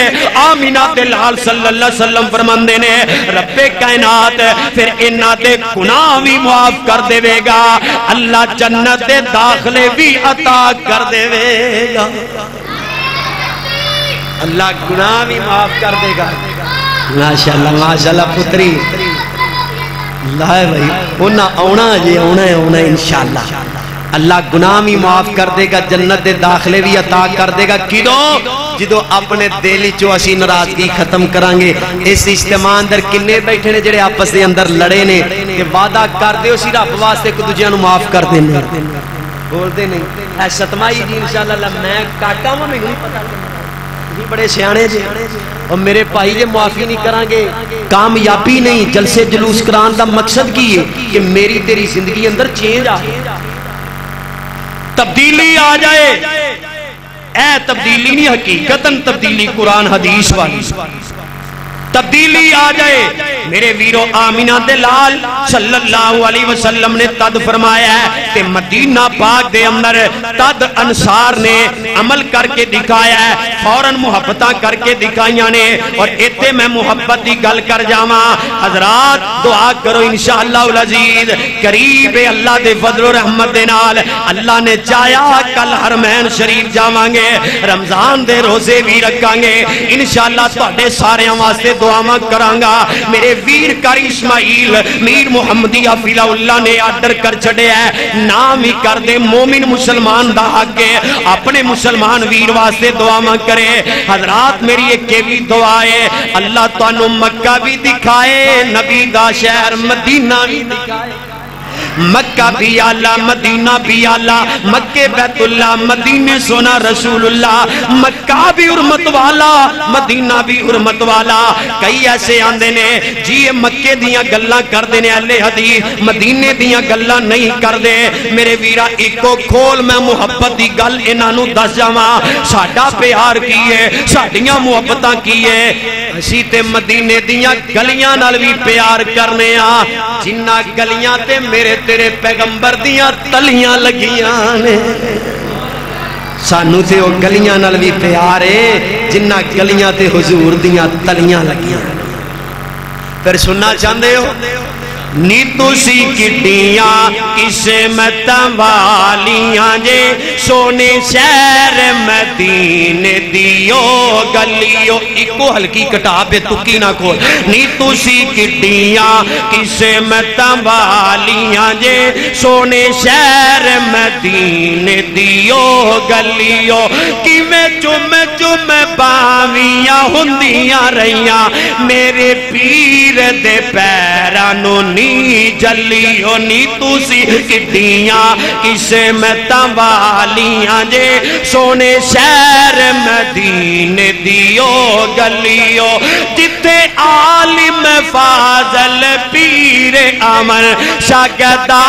آمینہ دلال صلی اللہ علیہ وسلم فرماندے نے رب کائنات پھر انہاں دے گناہ بھی معاف کر دے گا، اللہ جنت دے داخلے بھی عطا کر دے گا۔ اللہ گناہ بھی معاف کر دے گا۔ ماشاءاللہ پتری اللہ ہے بھائی، انہاں آنا جی آنا ہے انشاءاللہ۔ اللہ گناہ بھی معاف کر دے گا، جنت دے داخلے بھی عطا کر دے گا۔ کدوں؟ جدو اپنے دلی چو اسی ناراضگی ختم کرانگے۔ اس اجتماع اندر کنے بیٹھے نے جڑے آپس دے اندر لڑے نے کہ وعدہ کر دے اسی رب واسطے کو دوجیاں نو معاف کر دینے، بول دے نہیں اے ستمائی جی انشاءاللہ میں کاٹا ہوں میں نہیں پتا بڑے سیانے جی اور میرے بھائی جے معافی نہیں کرانگے کامیابی نہیں۔ جلسے جلوس کران دا مقصد کی ہے کہ میری تیری زندگی اندر چینج آ تبدیلی آ جائے۔ اے تبدیلی نہیں حقیقتاً تبدیلی قرآن حدیث والی تبدیلی آ جائے۔ میرے ویرو آمینہ دلال صلی اللہ علیہ وسلم نے تد فرمایا ہے کہ مدینہ پاک دے اندر تد انصار نے عمل کر کے دکھایا ہے، فوراً محبتہ کر کے دکھائیاں نے۔ اور ایتے میں محبت دی گل کر جاواں، حضرات دعا کرو انشاءاللہ العزیز قریب اللہ دے فضل و رحمت دے نال اللہ نے چاہیا کل حرمین شریف جاواں گے، رمضان دے روزے بھی رکھاں گے انشاءاللہ۔ تواڈے سارے واسطے دعاواں کرانگا۔ میرے ویر کاری اسماعیل میر محمدیہ فیلہ اللہ نے آرڈر کر چھڑے ہے، نام ہی کر دے مومن مسلمان دا حق ہے اپنے مسلمان ویر واسطے دعاواں کرے۔ حضرات میری ایک بھی دعا ہے اللہ تانوں مکہ بھی دکھائے، نبی دا شہر مدینہ بھی دکھائے۔ مکہ بھی آلہ مدینہ بھی آلہ، مکہ بیت اللہ مدینہ سونا رسول اللہ، مکہ بھی حرمت والا مدینہ بھی حرمت والا۔ کئی ایسے آندے نے جی یہ مکے دیاں گلاں کر دینے اہل حدیث، مدینے دیاں گلاں نہیں کر دے۔ میرے ویرا ایکو کھول میں محبت دی گل انہاں دس جاواں، ساڈا پیار کی ہے، ساڈیاں محبتاں کی ہے، اسی تے مدینے دیاں گلیاں نال بھی پیار کرنے ہاں، جنہ گلیاں تے میرے تیرے پیغمبر دیاں تلیاں لگیاں نے، سانو تے وہ گلیاں نال بھی پیار ہے جنہ گلیاں تے حضور دیاں تلیاں لگیاں۔ پھر سننا چاہندے ہو نی تسی کڈیاں قسمتاں والیاں جے، سونے شہر مدینے دیو گلیو، ایکو ہلکی کٹاب تکی نہ کھول، نی تسی کڈیاں قسمتاں والیاں جے، سونے شہر مدینے دیو گلیو، کیویں چوم چوم باویاں ہندیاں رہیاں، میرے پیر دے پیرانوں نی جلیو، نی تسی کڈیاں قسمتاں والیاں جے، سونے شہر مدینے دیو گلیو، جتھے عالم فاضل پیر امن، شاگردہ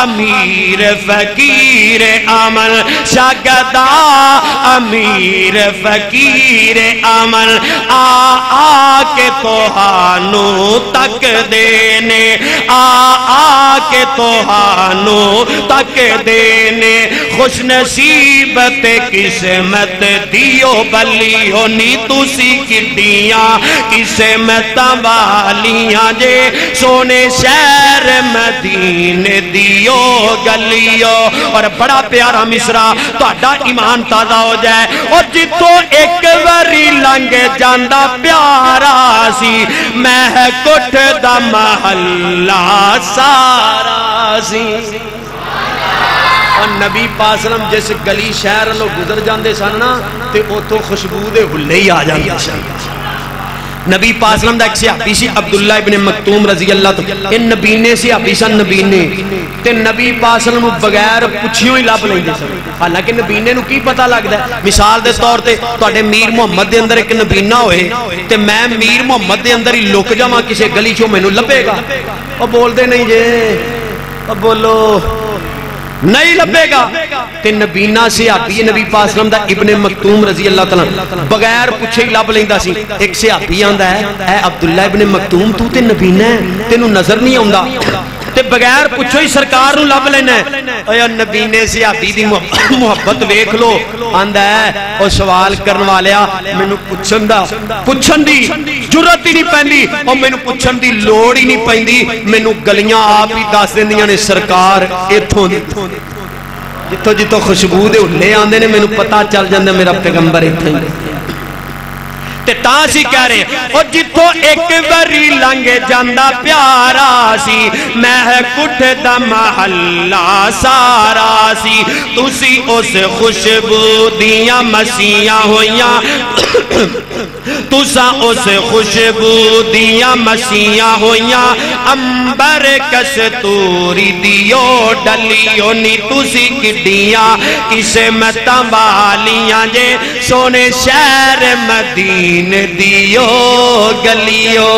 امیر فقیر امن، شاگردہ امیر فقیر امن، آ کے توہانو تک دینے، آ کے توہانو تک دینے، خوش نصیبت قسمت دیو بلیو، نی تسی کڈیاں قسمتاں والیاں جے، سونے شہر مدینے دیو گلیو۔ اور بڑا پیارا مصرع تہاڈا ایمان تازہ ہو جائے، اور جتوں ایک واری لنگ جاندا پیارا سی، میں کٹھ دا محلہ سارا سی۔ اور نبی پاک صلی اللہ علیہ وسلم جس گلی شہر لو گزر جاندے سن نا تے اوتھوں خوشبو دے حلے ہی آ جاندے سن۔ نبی پاک صلی اللہ علیہ وسلم دا ایک صحابی سی عبداللہ ابن مکتوم رضی اللہ تعالیٰ، ان نبینے صحابی سن نبینے تے نبی پاک صلی اللہ علیہ وسلم بغیر پوچھیوں ہی لب لیندے سن، حالانکہ نبینے نو کی پتہ لگدا ہے؟ مثال دے طور تے تواڈے میر محمد دے اندر ایک نبینا ہوئے تے میں میر محمد دے اندر ہی لک جاواں کسے گلی چوں مینوں لبے گا؟ او بول دے نہیں جے، او بولو نہیں لبے گا۔ تے نبینا صحابی نبی پاک صلی اللہ علیہ وسلم دا ابن مکتوم رضی اللہ تعالیٰ بغیر پوچھے ہی لب لیندا سی۔ ایک صحابی آندا ہے اے عبداللہ ابن مکتوم تو تے نبینا ہے، تینوں نظر نہیں آوندا تے بغیر پوچھو ہی سرکار نو لب لینا ہے۔ اے نبینے صحابی دی محبت ویکھ لو، آندا ہے او سوال کرن والیا مینوں پوچھن دی جرت ہی نہیں پیندی، او مینوں پوچھن دی لوڑ ہی نہیں پیندی، مینوں گلیاں آپ ہی دس دیندیاں نے سرکار ایتھوں دی، جتوں جتوں خوشبو دے حلے آندے نے مینوں پتہ چل جاندا میرا پیغمبر ایتھے ہی تے تاں سی کہہ رہے او جتوں ایک واری لنگ جاندا پیارا سی، میں کٹھ دا محلہ سارا سی، تسی اس خوشبو دیاں مسیاں ہویاں، تساں اس خوشبو دیاں مسیاں ہویاں، امبر کستوری دیو ڈلیو، نی تسی کڈیاں قسمتاں والیاں جے، سونے شہر مدینے دیو گلیو۔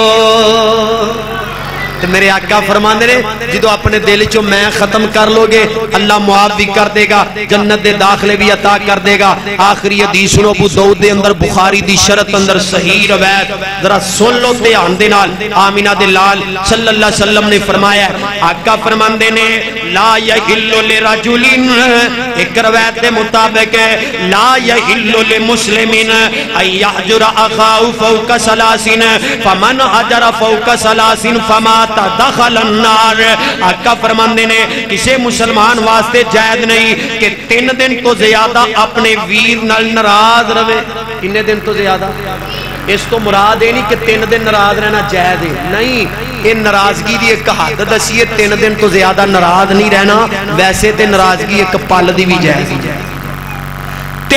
تو میرے آقا فرماندے نے جدو اپنے دل چو میں ختم کر لو گے اللہ معاف بھی کر دے گا، جنت دے داخلے بھی عطا کر دے گا۔ آخری حدیث سنو ابو داؤد دے اندر بخاری دی شرط اندر صحیح روایت ذرا سن لو دھیان دے نال، آمینہ دے لال صلی اللہ علیہ وسلم نے فرمایا، آقا فرماندے نے لا یحل لرجل، ایک روایت دے مطابق لا یحل لمسلمین ان یحجر اخاہ فوق ثلاثین، فمن حجر فوق ثلاثین فما دخل النار۔ آقا فرماندے نے کسے مسلمان واسطے جائز نہیں کہ 3 دن تو زیادہ اپنے ویر نال ناراض رہے۔ کنے دن تو زیادہ؟ اس تو مراد ہے نہیں کہ 3 دن ناراض رہنا جائز ہے، نہیں، یہ ناراضگی دی ایک حد دسی ہے، 3 دن تو زیادہ ناراض نہیں رہنا، ویسے تے ناراضگی ایک پل دی بھی جائز ہے۔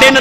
3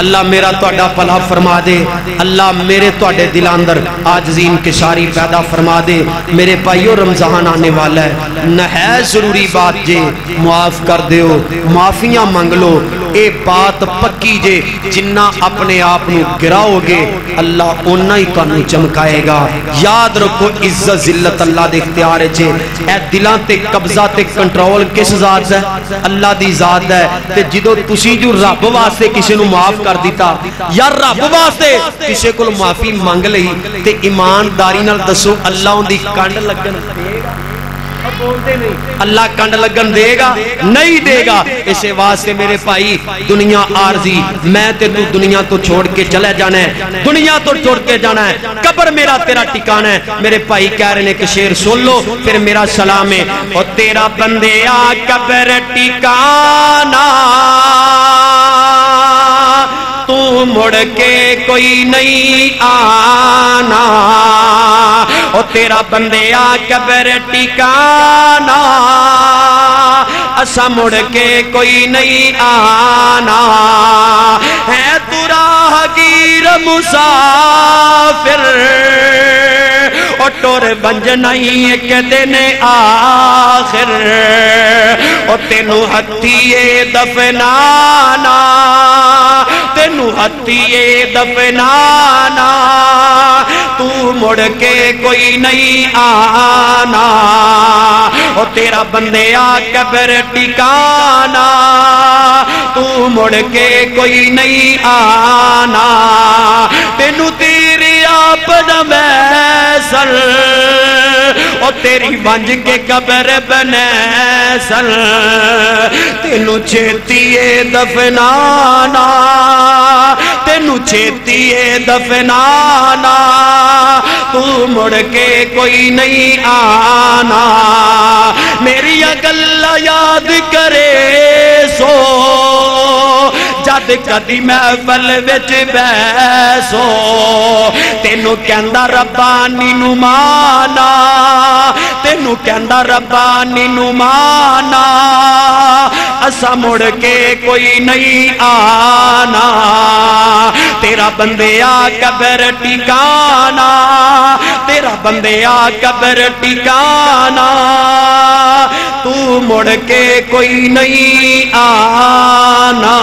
اللہ میرا توڑا پلا فرما دے، اللہ میرے توڑے دل اندر آجزی انکشاری پیدا فرما دے۔ میرے بھائیو رمضان آنے والا ہے، نہ ہے ضروری بات جے معاف کر دیو، معافیاں مانگ لو، اے بات پکی جے جنہ اپنے آپ نو گراؤ گے اللہ انہا ہی تو چمکائے گا۔ یاد رکھو عزت ذلت اللہ دے اختیار ہے، اے دلان تے قبضہ تے کنٹرول کس ذات ہے؟ اللہ دی ذات ہے۔ تے جدو تسی جو رب واسطے کسی نو معاف کر دیتا یا رب واسطے کسی کو معافی مانگ لئی تے ایمانداری نال دسو اللہ ان دی کنڈ لگن دے گا؟ اللہ کنڈ لگن دے گا؟ نہیں دے گا۔ اسے واسطے میرے بھائی دنیا عارضی، میں تے تو دنیا تو چھوڑ کے چلے جانا ہے، دنیا تو چھوڑ کے جانا ہے، قبر میرا تیرا ٹھکانہ ہے۔ میرے بھائی کہہ رہے ہیں کہ شعر سن لو پھر میرا سلام ہے۔ اور تیرا بندے آ قبر ٹھکانہ تو مڑ کے کوئی نہیں آنا، او تیرا بندے آ قبر ٹھکانہ اسا مڑ کے کوئی نہیں آنا، ہے تو راہگیر مسافر او ٹور بنج نہیں ایک دن آخر، او تینو ہتھیے دفنانا، تینو ہتھیے دفنانا، تو مڑ کے کوئی نہیں آنا، او تیرا بندے آ قبر ٹھکانہ تو مڑ کے کوئی نہیں آنا، تینو تیری آپ نمیسر او تیری بنج کے قبر بنیسر، تینو چھیتیے دفنانا، تینو چھیتیے دفنانا، تو مڑ کے کوئی نہیں آنا۔ میری گلہ یاد کرے سو جد کدی محفل وچ بیسو، تینو کہندا ربانی نو مانا، تینو کہندا ربانی نو مانا، اسا مڑ کے کوئی نہیں آنا، تیرا بندے آ قبر ٹھکانہ، تیرا بندے آ قبر ٹھکانہ، تو مڑ کے کوئی نہیں آنا۔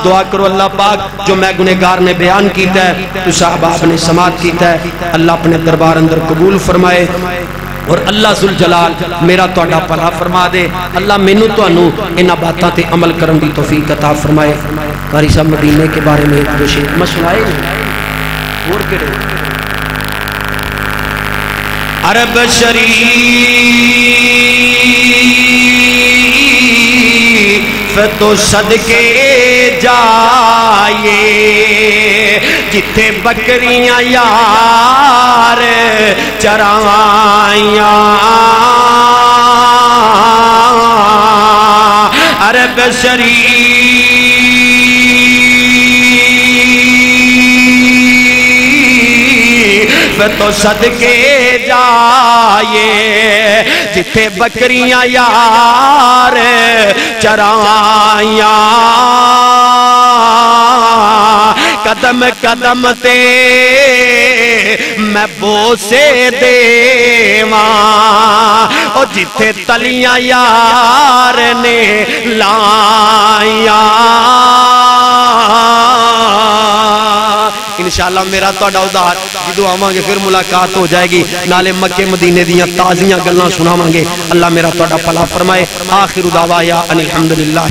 دعا کرو اللہ پاک جو میں گنہگار نے بیان کیتا ہے تو صاحب آپ نے سماعت کیتا ہے، اللہ اپنے دربار اندر قبول فرمائے، اور اللہ ذوالجلال میرا توڑا پلا فرما دے، اللہ مینوں تانوں انہاں باتاں تے عمل کرن دی توفیق عطا فرمائے۔ قاری صاحب مدینے کے بارے میں ایک دو شعر میں سنائے اور کہڑے عرب شریف تو صدقے جائے جتھے بکریاں یار چرائیاں، عرب شریف تو صدقے جائے جتھے بکریاں یار چرائیاں، قدم قدم تے میں بوسے دیواں، او جتھے تلیاں یار نے لائیاں۔ انشاءاللہ میرا توڑا ادھار جدو آواں گے پھر ملاقات ہو جائے گی، نالے مکہ مدینے دیاں تازیاں گلنا سناواں گے۔ اللہ میرا توڑا پلا فرمائے۔ آخر دعوایا ان الحمدللہ۔